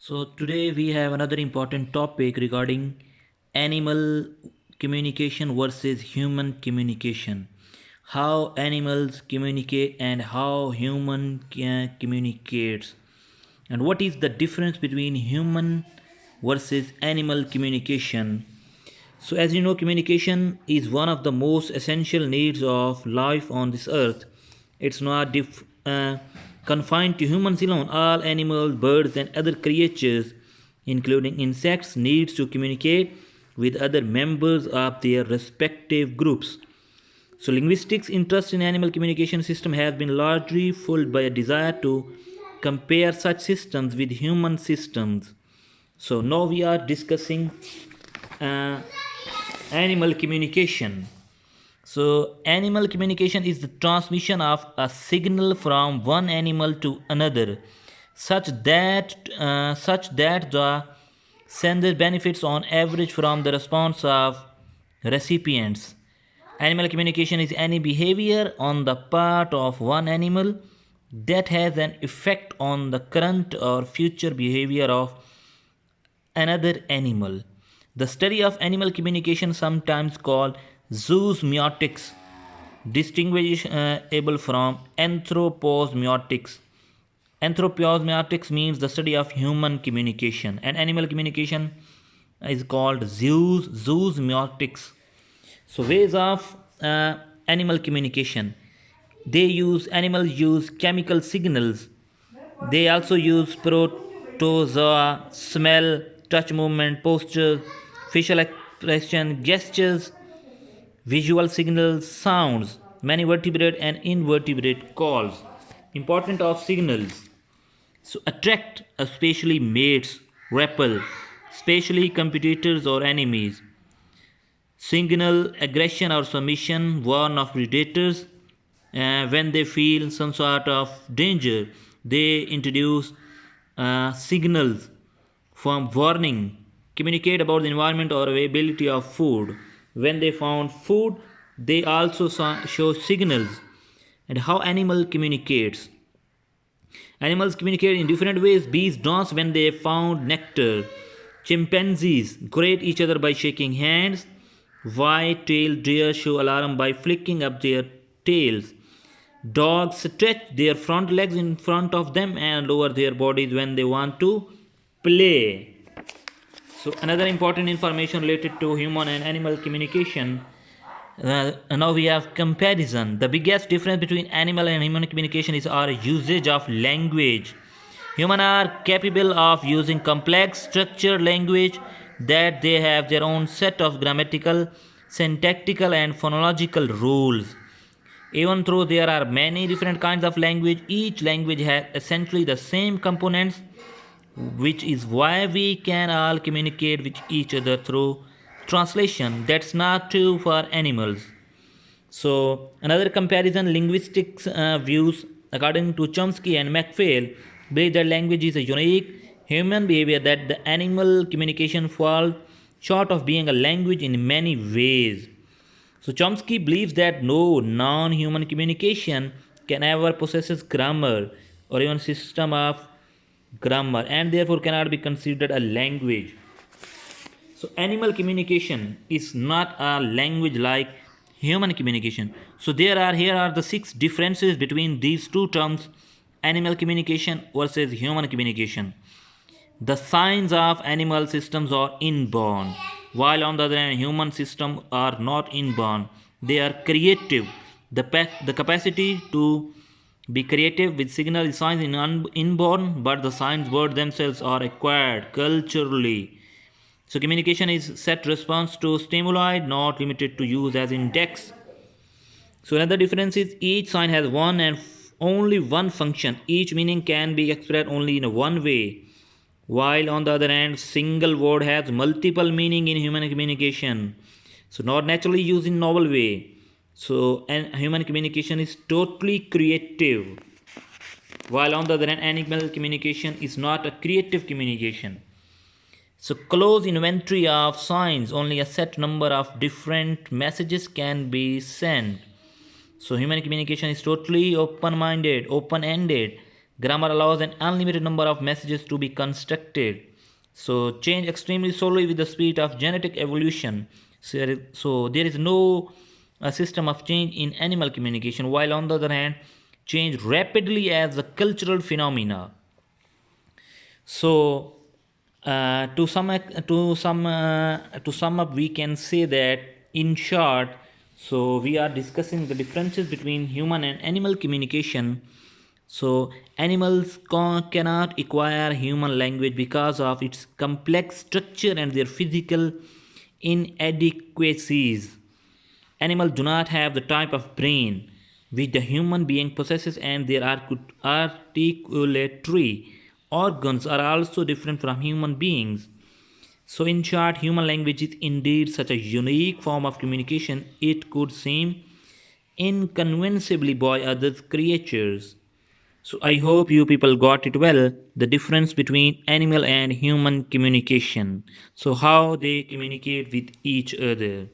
So today we have another important topic regarding animal communication versus human communication. How animals communicate and how human communicates. And what is the difference between human versus animal communication? So as you know, communication is one of the most essential needs of life on this earth. It's not confined to humans alone. All animals, birds, and other creatures, including insects, needs to communicate with other members of their respective groups. So linguistics interest in animal communication system has been largely fueled by a desire to compare such systems with human systems. So now we are discussing uh, animal communication. So, animal communication is the transmission of a signal from one animal to another, such that the sender benefits on average from the response of recipients. Animal communication is any behavior on the part of one animal that has an effect on the current or future behavior of another animal. The study of animal communication, sometimes called zoosemiotics, distinguishable from anthroposmiotics. Anthroposmiotics means the study of human communication, and animal communication is called zoosemiotics. So ways of animal communication. Animals use chemical signals. They also use protozoa, smell, touch, movement, posture, facial expression, gestures, visual signals, sounds. Many vertebrate and invertebrate calls. Important of signals. So attract, especially mates, repel, especially competitors or enemies. Signal aggression or submission, warn of predators. When they feel some sort of danger, they introduce signals from warning, communicate about the environment or availability of food. When they found food, they also show signals. And how animal communicates. Animals communicate in different ways. Bees dance when they found nectar. Chimpanzees greet each other by shaking hands. White-tailed deer show alarm by flicking up their tails. Dogs stretch their front legs in front of them and lower their bodies when they want to play. So another important information related to human and animal communication. Now we have comparison. The biggest difference between animal and human communication is our usage of language. Humans are capable of using complex structured language that they have their own set of grammatical, syntactical and phonological rules. Even though there are many different kinds of language, each language has essentially the same components, which is why we can all communicate with each other through translation. That's not true for animals. So, another comparison linguistics views, according to Chomsky and McPhail, believe that language is a unique human behavior that the animal communication falls short of being a language in many ways. So, Chomsky believes that no non human communication can ever possess grammar or even system of grammar and therefore cannot be considered a language. So, animal communication is not a language like human communication. So, here are the six differences between these two terms: animal communication versus human communication. The signs of animal systems are inborn, while on the other hand, human systems are not inborn. They are creative. The capacity to be creative with signal signs in inborn, but the signs word themselves are acquired culturally. So communication is set response to stimuli, not limited to use as index. So another difference is each sign has one and only one function. Each meaning can be expressed only in one way. While on the other hand, single word has multiple meaning in human communication. So not naturally used in novel way. So and human communication is totally creative. While on the other hand, animal communication is not a creative communication. So close inventory of signs, only a set number of different messages can be sent. So human communication is totally open-minded, open-ended. Grammar allows an unlimited number of messages to be constructed. So change extremely slowly with the speed of genetic evolution. So there is no system of change in animal communication, while on the other hand, change rapidly as a cultural phenomena. So to sum up, we can say that in short, so we are discussing the differences between human and animal communication. So animals cannot acquire human language because of its complex structure and their physical inadequacies. Animals do not have the type of brain which the human being possesses, and their articulatory organs are also different from human beings. So, in short, human language is indeed such a unique form of communication, it could seem inconceivably by other creatures. So, I hope you people got it well, the difference between animal and human communication. So, how they communicate with each other.